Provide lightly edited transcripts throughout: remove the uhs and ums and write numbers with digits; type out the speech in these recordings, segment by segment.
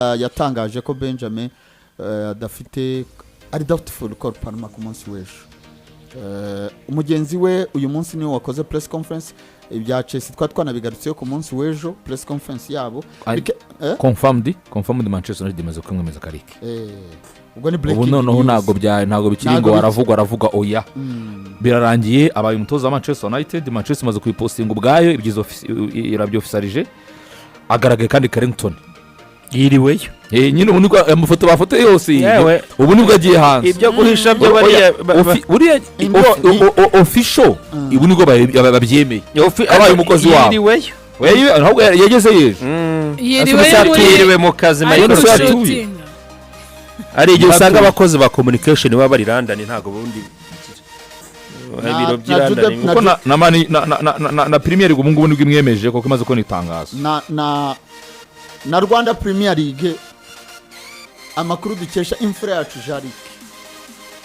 yatangaje ko Benjamin adafite ari doubtful ko Panama ku munsi w'ejo. Umugenzi we uyu munsi niwe wakoze press conference ibya Chelsea twanabigarutseyo ku munsi w'ejo press conference yabo confirmed Manchester United imaze kwemeza Karike. Ubwo ni breaking. Ubu noneho ntago bikiri ngo aravuga oya. Birarangiye abaye umutoza wa Manchester United imaze kuyipostinga ubwayo ibyizo irabyo officialije agaragaye kandi Carrington yiriweyo nyine ubu niko amafoto bafoto yose ubu nibwo agiye hanze ibyo guhisha byo buriya official ubu nibwo babyemeye abaye umukozi wabo yiriweyo ahubwo yageze yiriwe mu kazi ari igihe usanga abakozi ba communication baba bari London ntago bundi ibiro by'London kuko na Premier League ubu ngubu nibwo imwemeje kuko imaze ko nitangaza na Rwanda Premier League amakuru dukesha imfura yacu Jarike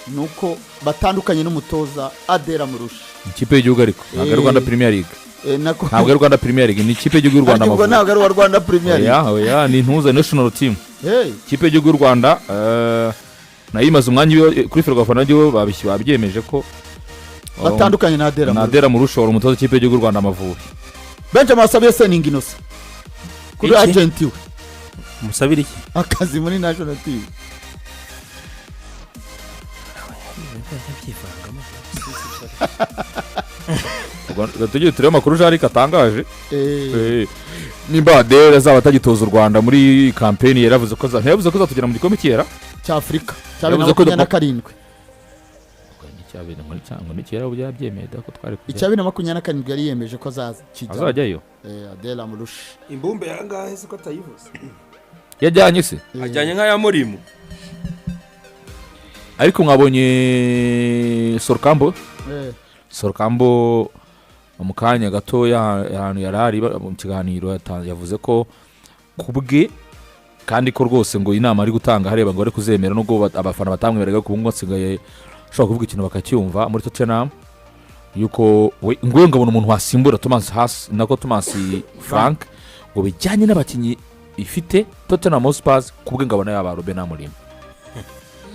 nuko batandukanye n'umutoza Adera Murusha ikipe y'igihugu ariko ntabwo Rwanda Premier League ntabwo Rwanda Premier League ni ikipe y'igihugu y'u Rwanda ntabwo ntabwo ari Rwanda Premier League oya ni ntuza national team ikipe y'igihugu y'u Rwanda nayo imaze umwanya kuri Ferwafa nayo babyemeje ko batandukanye na Adera Murusha umutoza ikipe y'igihugu y'u Rwanda Amavubi. Benjamin Sabiye Sening Innocent kuri agenti we musabira iki akazi muri national team tugiye tureba amakuru Jarike atangaje nimba Adera azaba atagitoza u Rwanda muri campaign yaravuze ko azatugera mu gikombe cyera cya Afrika cyabe na 27 Nikera ubyemeye ko twari kujya icyabe na 27 yari yemeje ko azajyayo Adela Murusha imbumbe yangahe siko atayivuze yajyanye se ajyanye nka ya murimo ariko mwabonye Sorkambo mu kanya gatoya ahantu yarari mu kiganiro yavuze ko kubwe kandi ko rwose ngo inama ari gutanga hareba ngo ari kuzemera nubwo abafana batamwemerega ku ngo nsigaye shaka kuvuga ikintu bakacyumva muri Tottenham yuko ngo ngabona umuntu wasimbura Thomas Frank ngo bijyanye n'abakinyi ifite Tottenham Hotspur kubwe ngabona yaba Ruben Amorim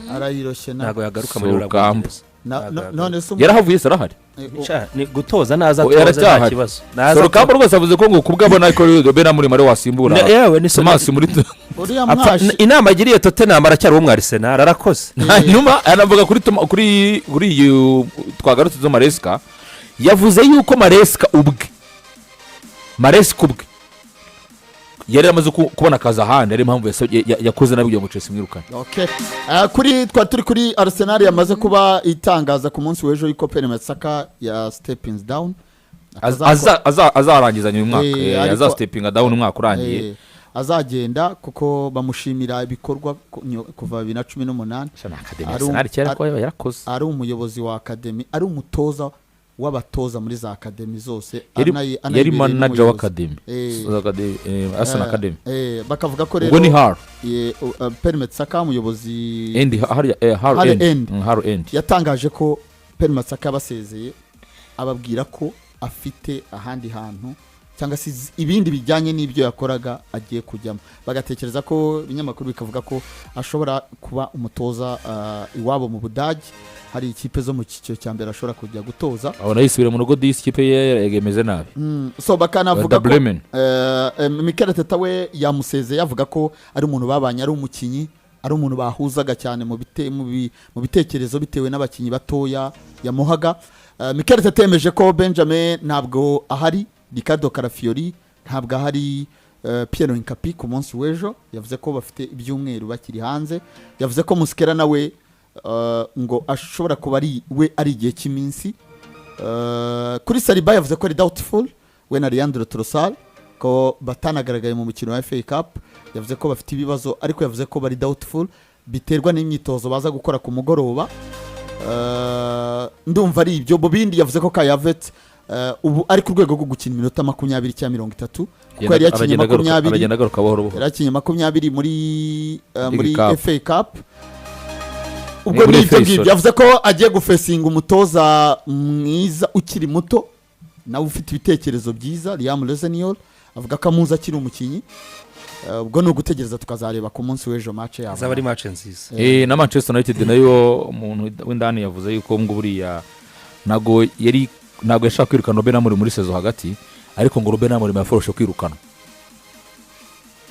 arayiroshe ntago yagaruka muri Rwanda none so yarahavuye sarahari ni gutoza naza toza nta kibazo Sorkambo rwose avuze ko ngo kubwe abona ko Ruben Amorim ari wasimbura yewe ni Thomas muri inama agiriye Tottenham aracyari wo mu Arsenal arakoze nyuma anavuga kuri twagarutse zo Maresca yavuze yuko Maresca ubwe yari amaze kubona akazi ahandi ari impamvu yakoze nabi mu Chelsea mwirukana. Okay. Kuri turi kuri Arsenal yamaze kuba itangaza ku munsi w'ejo yuko Pele Saka ya stepping down azarangizanya uyu mwaka aza stepping down umwaka urangiye azagenda kuko bamushimira ibikorwa kuva 2018 Arsenal cyera ko yarakoze ari umuyobozi wa academy ari umutoza w'abatoza muri za academy zose yari manager wa academy Arsenal academy bakavuga ko rero ubwo ni hard Pele Saka umuyobozi end yatangaje ko Pele Saka basezeye ababwira ko afite ahandi hantu cyangwa se ibindi bijyanye n'ibyo yakoraga agiye kujyamo bagatekereza ko ibinyamakuru bikavuga ko ashobora kuba umutoza iwabo mu Budage hari ikipe zo mu cyiciro cya mbere ashobora kujya gutoza abona yisubira mu rugo disi ikipe yegemeze nabi so bakanavuga ko Mikel Arteta we yamusezeye yavuga ko ari umuntu babanye ari umukinyi ari umuntu bahuzaga cyane mu bitekerezo bitewe n'abakinyi batoya yamuhaga Mikel Arteta yemeje ko Benjamin ntabwo ahari Ricardo Carafiori ntabwo ahari Piero Incapi ku munsi w'ejo yavuze ko bafite ibyumweru bakiri hanze yavuze ko Muskera nawe ngo ashobora kuba ari igihe cy'iminsi kuri Saliba yavuze ko ari doubtful we na Leandro Trossard ko batanagaragaye mu mukino wa FA Cup yavuze ko bafite ibibazo ariko yavuze ko bari doubtful biterwa n'imyitozo baza gukora ku mugoroba ndumva ari ibyo bobindi yavuze ko Kayavet ubu ari ku rwego rwo gukina iminota 20 cyangwa 30 kuko yari yakinye 20 yarakinye 20 muri FA Cup ubwo n'ibyo ngibyo yavuze ko agiye gufesinga umutoza mwiza ukiri muto nawe ufite ibitekerezo byiza Liam Lozeniol avuga ko amuzi akiri umukinyi ubwo ni ugutegereza tukazareba ku munsi w'ejo match yabo azaba ari match nziza na Manchester United nayo umuntu w'indani yavuze yuko ngo buriya ntago yashaka kwirukana Ruben Amorim muri sezo hagati ariko ngo Ruben Amorim yaforoshe kwirukana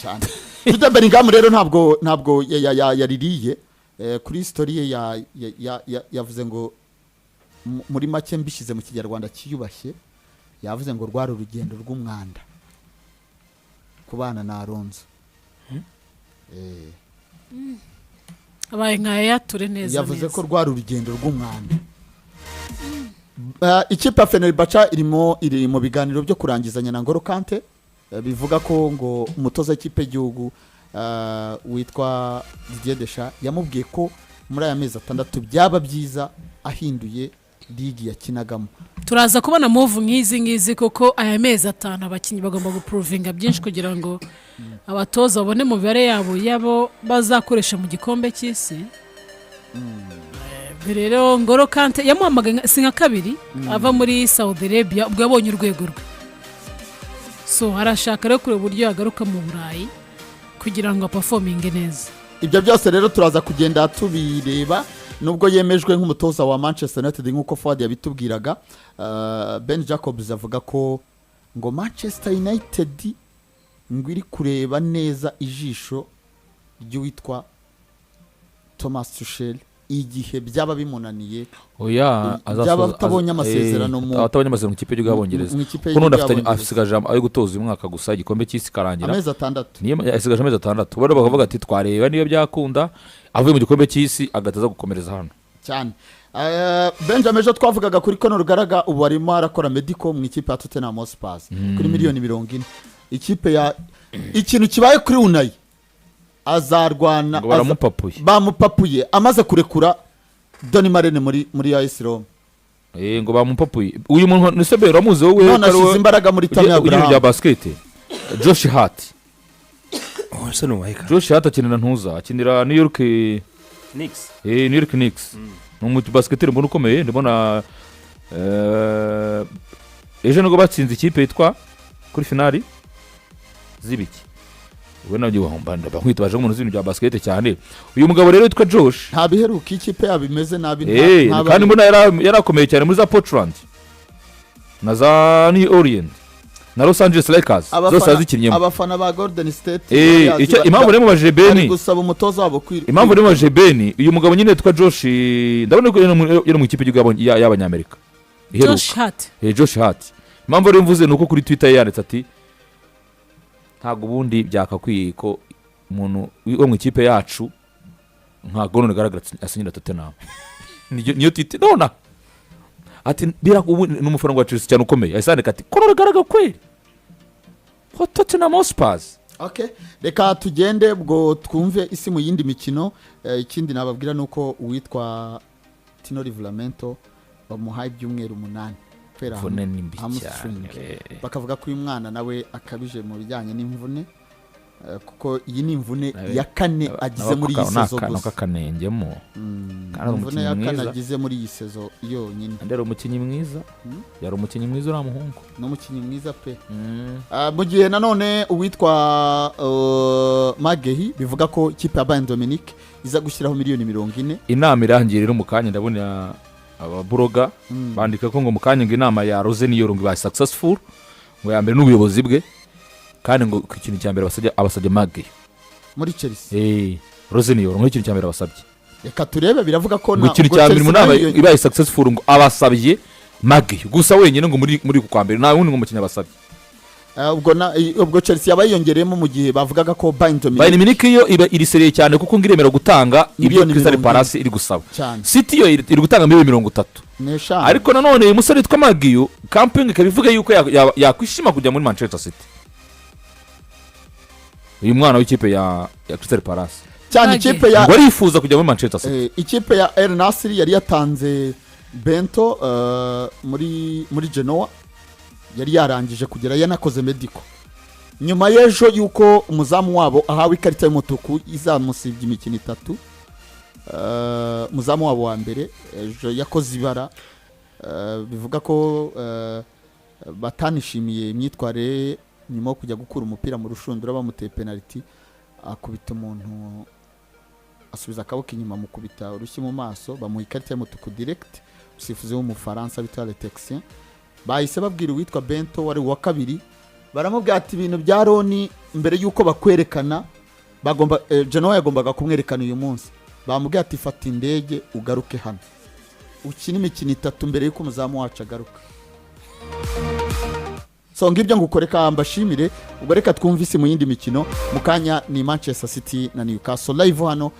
cyane. Jude Bellingham rero ntabwo yaririye kuri story yavuze ngo muri make mbishize mu kinyarwanda kiyubashye yavuze ngo rwari urugendo rw'umwanda kubana na Alonso abaye nkaya ture neza yavuze ko rwari urugendo rw'umwanda. Ikipe ya Fenerbahce iri mu biganiro byo kurangizanya na Ngolo Kante bivuga ko ngo umutoza w'ikipe y'igihugu witwa Didier Deschamps yamubwiye ko muri aya mezi 6 byaba byiza ahinduye ligi yakinagamo. Turaza kubona move nk'izi kuko aya mezi 5 abakinyi bagomba guprovinga byinshi kugira ngo abatoza babone mu bibare yabo bazakoresha mu gikombe cy'isi. Rero Ngolo Kante yamuhamagaye singa kabiri ava muri Saudi Arabia ubwo yabonye urwego rwe. So harashaka rero kure buryo yagaruka mu Burayi kugira ngo performinge neza. Ibyo byose rero turaza kugenda tubireba nubwo yemejwe nk'umutoza wa Manchester United nk'uko Ford yabitubwiraga. Ben Jacobs avuga ko ngo Manchester United ngo iri kureba neza ijisho ry'uwitwa Thomas Tuchel igihe byaba bimunaniye byaba atabonye amasezerano mu ikipe y'Ubwongereza kuko ndafite afisigaje ayo gutoza umwaka gusa igikombe cy'isi karangira amezi 6 niyo yasigaje amezi 6 bari bakavuga ati twareba niyo byakunda avuye mu gikombe cy'isi agataza gukomereza hano cyane. Benjamin jo twavugaga kuri kono rugaraga ubu arimo arakora medical mu ikipe ya Tottenham Hotspur kuri miliyoni 40. Ikipe ya ikintu kibaye kuri Unai azarwana bamupapuye amaze kurekura Doni Marene muri AS Roma ngo bamupapuye uyu muntu nisebera muze wowe none asize imbaraga muri Tammy Abraham ya basket Josh Hart se no wayika Josh Hart akinira ntuza akinira New York Knicks New York Knicks n'umuti basketeri mbona ukomeye ndibona ejo ngo batsinze ikipe yitwa kuri finali zibiki ubona byo bahombanda bakwita baje mu zino bya basket cyane. Uyu mugabo rero yitwa Josh nta biheruka ikipe yabimeze nabi kandi mbona yarakomeye cyane muri za Portland na za New Orleans na Los Angeles Lakers zose azikinyemo abafana ba Golden State impamvu rero baje Ben gusaba umutoza wabo kwira impamvu rero baje Ben uyu mugabo nyine yitwa Josh ndabona ko yari mu ikipe y'Abanyamerika Josh Hart impamvu rero mvuze nuko kuri Twitter yanditse ati ntago ubundi byakakwiye ko umuntu wo mu ikipe yacu ntago none garagara asinyira Tottenham niyo titi nona ati birakubu n'umufaranga wa Chelsea cyane ukomeye ayisandika ati ko garagara kweli Tottenham Hotspur. Okay, reka tugende ubwo twumve isi mu yindi mikino. Ikindi nababwira nuko uwitwa Tino Livramento bamuhaye ibyumweru 8 kwera bakavuga ko uyu mwana nawe akabije mu bijyanye n'imvune kuko iyi ni imvune ya 4 agize muri iyi sezo gusa kanengemo kandi imvune ya 4 agize muri iyi sezo yonyine. Ndero umukinyi mwiza yari umukinyi mwiza uramuhungu no mukinyi mwiza pe. Mu gihe nanone uwitwa Magehi bivuga ko ikipe ya Bayern Dominique iza gushyiraho miliyoni 40. Inama irangirira mu kanya ndabona ababuroga bandika ko ngo mukanye ngo inama ya Rose niyo rungu ba successful ngo ya mbere n'ubuyobozi bwe kandi ngo ikintu cya mbere abasabye Mage muri Chelsea Rose niyo rungu ikintu cya mbere abasabye reka turebe biravuga ko na ikintu cya mbere mu nama ibaye successful ngo abasabye Mage gusa wenyine ngo muri ku kwa mbere nta wundi ngo mukinya abasabye ubwo Chelsea yabayongereyemo mu gihe bavugaga ko Bayern Munich yo iri seriye cyane kuko ngiremera gutanga ibyo Crystal Palace iri gusaba. City yo iri gutanga miliyoni 30. Ariko nanone umusore witwa Magiyo camping kabivuga yuko yakwishima kujya muri Manchester City. Uyu mwana w'ikipe ya Crystal Palace cyane ikipe ya ngo yifuza kujya muri Manchester City. Ikipe ya El Nassr yari yatanze Bento muri Genoa yari yarangije kugera yanakoze medical nyuma y'ejo yuko umuzamu wabo ahawe ikarita y'umutuku izamusibye imikino 3. Umuzamu wabo wa mbere ejo yakoze ibara bivuga ko batanishimiye imyitware nyuma yo kujya gukura umupira mu rushundura bamuteye penalty akubita umuntu asubiza akaboko inyuma mukubita urushyi mu maso bamuha ikarita y'umutuku direct usifuzi w'umufaransa bita Letexien bahise babwira uwitwa Bento wari uwa kabiri baramubwira ati ibintu bya Roni mbere yuko bakwerekana bagomba Genoa yagombaga kumwerekana uyu munsi bamubwira ati fata indege ugaruke hano ukina imikino 3 mbere yuko umuzamu wacu agaruka. So ngibyo ngukoreka mbashimire ubwo reka twumvise mu yindi mikino mukanya ni Manchester City na Newcastle live hano.